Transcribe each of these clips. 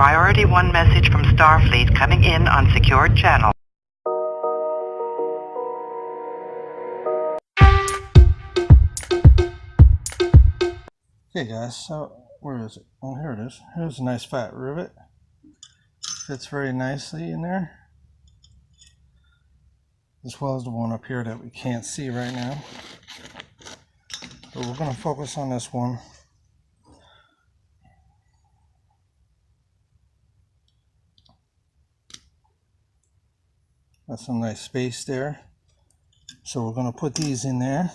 Priority 1 message from Starfleet coming in on secured channel. Okay guys, so where is it? Oh, here it is. Here's a nice fat rivet. Fits very nicely in there. As well as the one up here that we can't see right now. But we're going to focus on this one. That's some nice space there. So we're going to put these in there.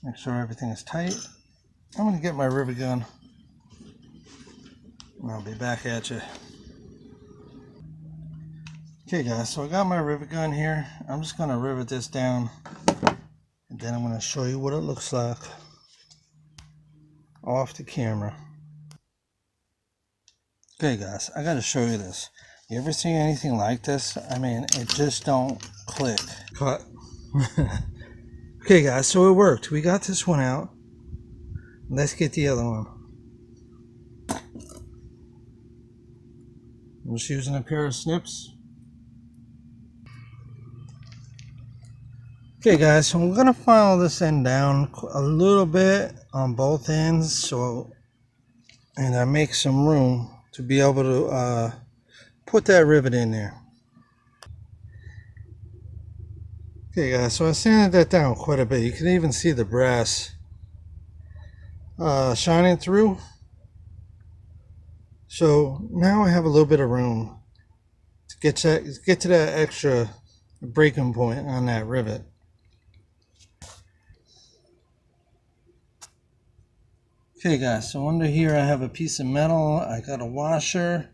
Make sure everything is tight. I'm going to get my rivet gun. And I'll be back at you. Okay guys, so I got my rivet gun here. I'm just going to rivet this down. And then I'm going to show you what it looks like off the camera. Okay guys, I got to show you this. You ever see anything like this? I mean, it just don't click. Cut. Okay guys, so it worked. We got this one out. Let's get the other one. I'm just using a pair of snips. Okay guys, so I'm gonna file this end down a little bit on both ends, and I make some room to be able to put that rivet in there. Okay guys, so I sanded that down quite a bit. You can even see the brass shining through. So now I have a little bit of room to get to that extra breaking point on that rivet. Okay guys, so under here I have a piece of metal. I got a washer.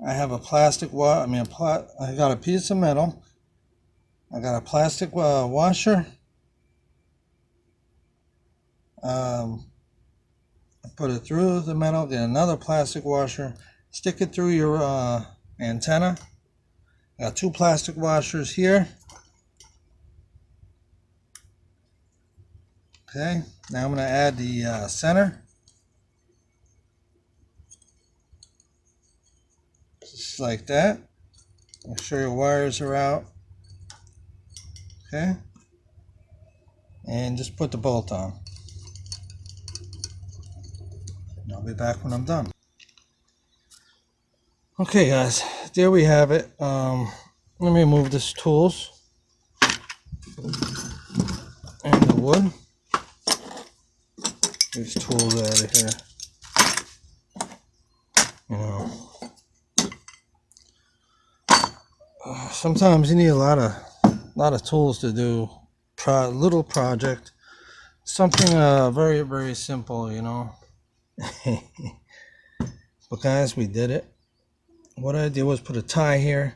I have a plastic I got a piece of metal. I got a plastic washer. I put it through the metal, get another plastic washer, stick it through your antenna. I got two plastic washers here. Okay, now I'm going to add the center. Just like that. Make sure your wires are out. Okay. And just put the bolt on. I'll be back when I'm done. Okay guys, there we have it. Let me move this tools and the wood. These tools out of here. You know, sometimes you need a lot of tools to do little project. Something very, very simple, you know. But guys, we did it. What I did was put a tie here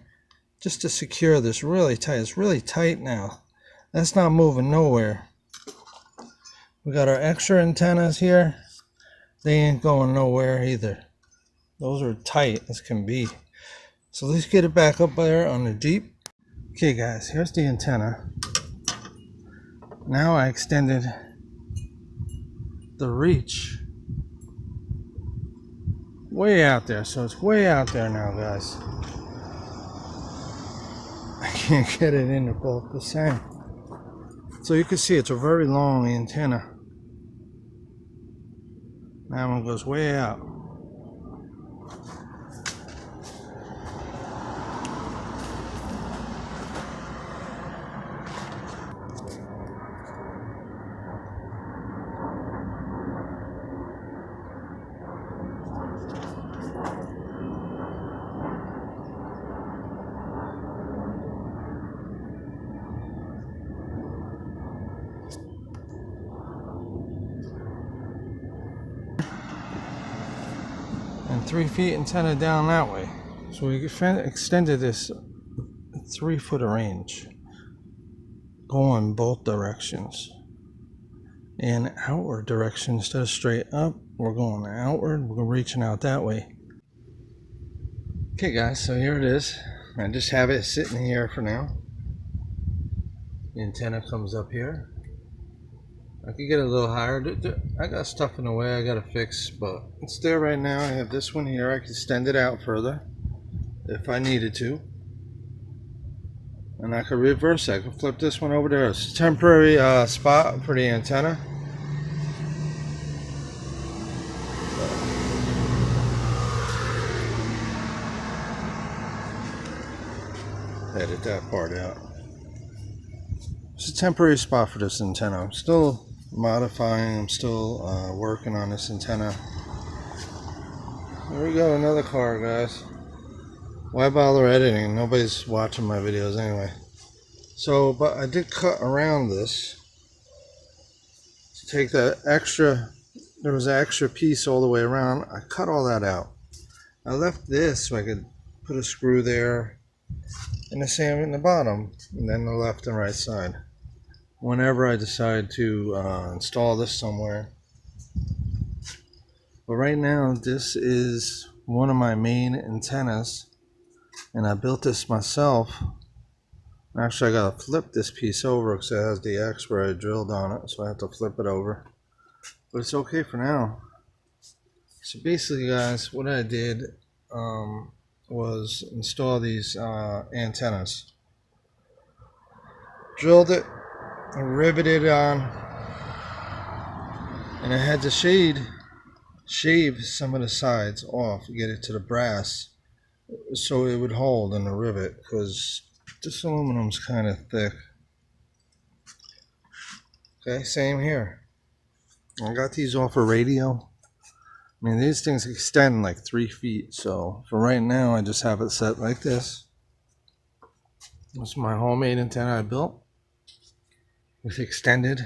just to secure this really tight. It's really tight now. That's not moving nowhere. We got our extra antennas here. They ain't going nowhere either. Those are tight as can be. So let's get it back up there on the Jeep. Okay guys, here's the antenna. Now I extended the reach way out there. So it's way out there now, guys. I can't get it in the boat the same. So you can see it's a very long antenna. That one goes way out. And 3 feet antenna down that way. So we extended this 3 foot of range, going both directions, and outward direction instead of straight up. We're going outward. We're reaching out that way. Okay guys, so here it is. I just have it sitting here for now. The antenna comes up here. I could get a little higher. I got stuff in the way I gotta fix, but it's there right now. I have this one here. I can extend it out further if I needed to. And I could reverse it. I could flip this one over there. It's a temporary spot for the antenna. Edit that part out. It's a temporary spot for this antenna. I'm still modifying. I'm still working on this antenna. There we go, another car, guys. Why bother editing? Nobody's watching my videos anyway. So, but I did cut around this to take that extra. There was an extra piece all the way around. I cut all that out. I left this so I could put a screw there and the same in the bottom, and then the left and right side. Whenever I decide to install this somewhere. But right now, this is one of my main antennas, and I built this myself. Actually, I gotta flip this piece over because it has the X where I drilled on it, so I have to flip it over. But it's okay for now. So basically, guys, what I did was install these antennas. Drilled it, riveted it on, and I had to shave some of the sides off to get it to the brass so it would hold in the rivet, because this aluminum's kind of thick. Okay, same here. I got these off a radio. I mean, these things extend like 3 feet, so for right now I just have it set like this. This is my homemade antenna I built with extended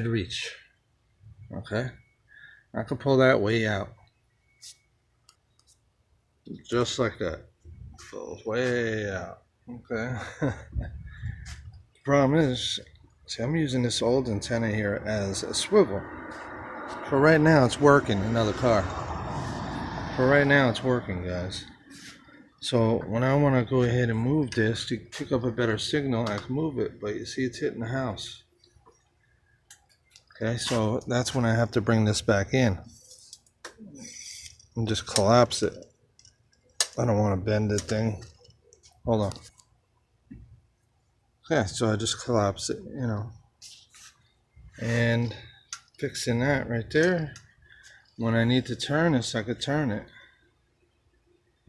reach. Okay, I can pull that way out just like that. Goes way out. Okay. The problem is, see, I'm using this old antenna here as a swivel. For right now, it's working. Another car. For right now, it's working, guys. So when I want to go ahead and move this to pick up a better signal, I can move it. But you see, it's hitting the house. Okay, so that's when I have to bring this back in and just collapse it. I don't want to bend the thing. Hold on. Okay, so I just collapse it, you know. And fixing that right there. When I need to turn this, I could turn it.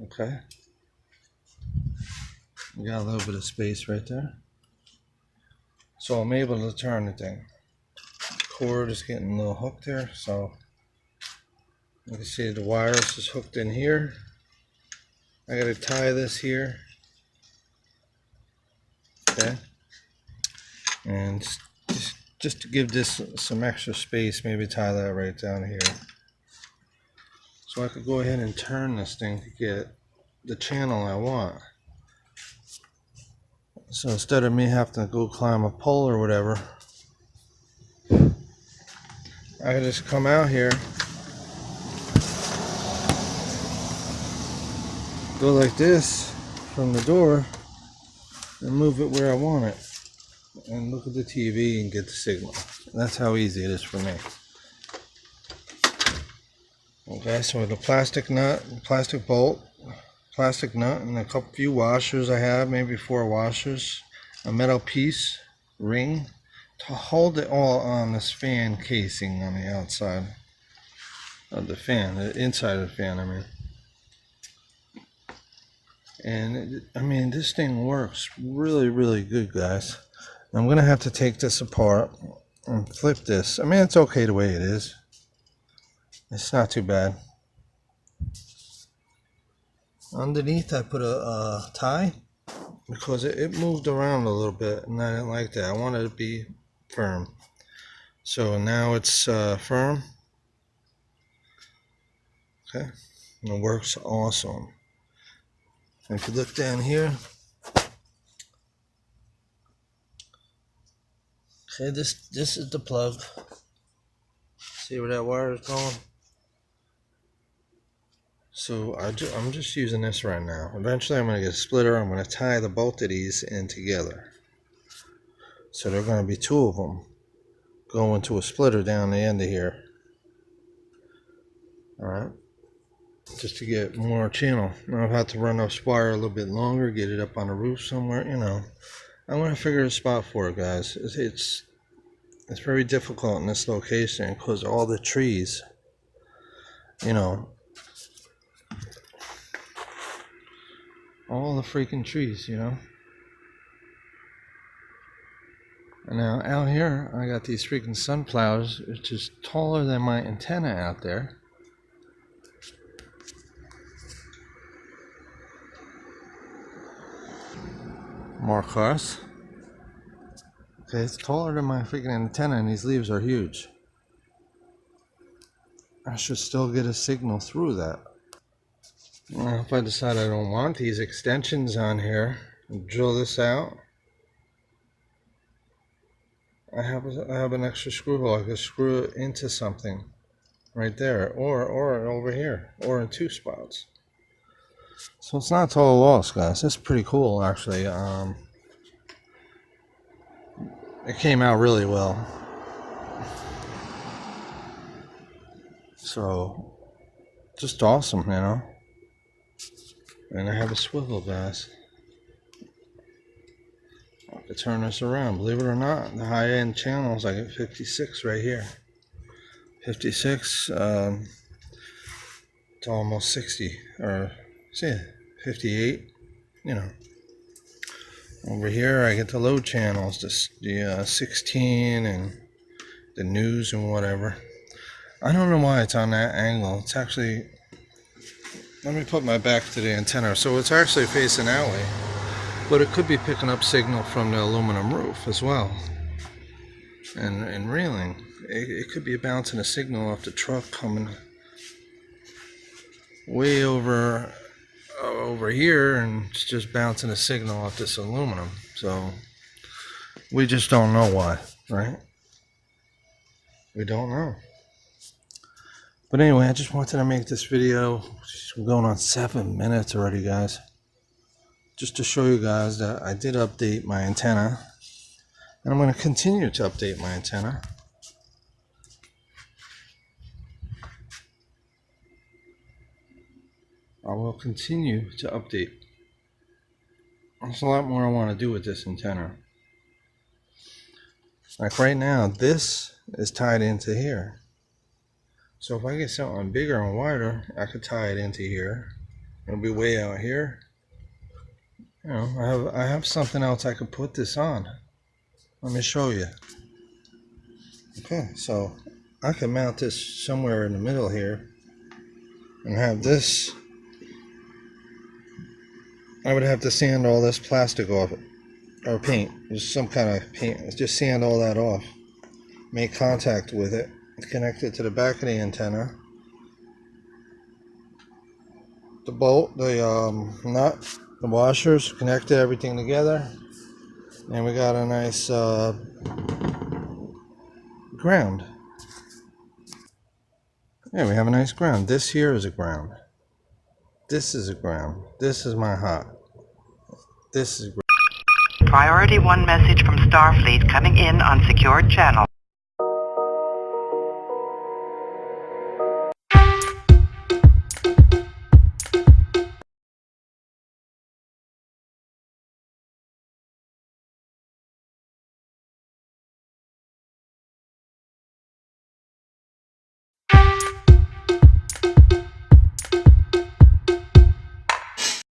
Okay. We got a little bit of space right there. So I'm able to turn the thing. Cord is getting a little hooked there, so you can see the wires is hooked in here. I gotta tie this here. Okay. And just to give this some extra space, maybe tie that right down here. So I could go ahead and turn this thing to get the channel I want. So instead of me having to go climb a pole or whatever, I can just come out here, go like this from the door, and move it where I want it, and look at the TV and get the signal. That's how easy it is for me. Okay, so with a plastic nut, plastic bolt, plastic nut, and a few washers I have, maybe 4 washers, a metal piece, ring, to hold it all on this fan casing on the outside of the fan, the inside of the fan, I mean. And I mean, this thing works really, really good, guys. I'm gonna have to take this apart and flip this. I mean, it's okay the way it is. It's not too bad. Underneath, I put a tie because it moved around a little bit, and I didn't like that. I wanted it to be firm. So now it's firm. Okay, and it works awesome. And if you look down here, okay, this is the plug. See where that wire is going? So I'm just using this right now. Eventually I'm going to get a splitter. I'm going to tie both of these in together. So there are going to be 2 of them. go into a splitter down the end of here. Alright. Just to get more channel. Now I've had to run this wire a little bit longer, get it up on the roof somewhere, you know. I'm going to figure a spot for it, guys. It's very difficult in this location because all the trees, you know, all the freaking trees, you know. And now out here, I got these freaking sunflowers, which is taller than my antenna out there. More cars. Okay, it's taller than my freaking antenna, and these leaves are huge. I should still get a signal through that. Well, if I decide I don't want these extensions on here, drill this out. I have an extra screw hole. I could screw it into something right there, or over here, or in two spots. So it's not total loss, guys. It's pretty cool, actually. It came out really well. So, just awesome, you know. And I have a swivel, guys. I could turn this around. Believe it or not, the high-end channels, I get 56 right here. 56 to almost 60, or see, 58, you know. Over here I get the low channels, the 16 and the news and whatever. I don't know why it's on that angle. It's actually, let me put my back to the antenna. So it's actually facing that way, but it could be picking up signal from the aluminum roof as well. And reeling, it could be bouncing a signal off the truck coming way over here, and it's just bouncing a signal off this aluminum. So we just don't know why, right? We don't know. But anyway, I just wanted to make this video. We're going on 7 minutes already, guys. Just to show you guys that I did update my antenna, and I'm going to continue to update my antenna. I will continue to update. There's a lot more I want to do with this antenna. Like right now, this is tied into here. So if I get something bigger and wider, I could tie it into here. It'll be way out here. You know, I have something else I could put this on. Let me show you. Okay, so I can mount this somewhere in the middle here and have this. I would have to sand all this plastic off it, or paint, just some kind of paint. Just sand all that off, make contact with it, connect it to the back of the antenna, the bolt, the nut, the washers, connected everything together, and we got a nice ground. Yeah, we have a nice ground. This here is a ground. This is a ground. This is my hot. This is Priority 1 message from Starfleet coming in on secured channel.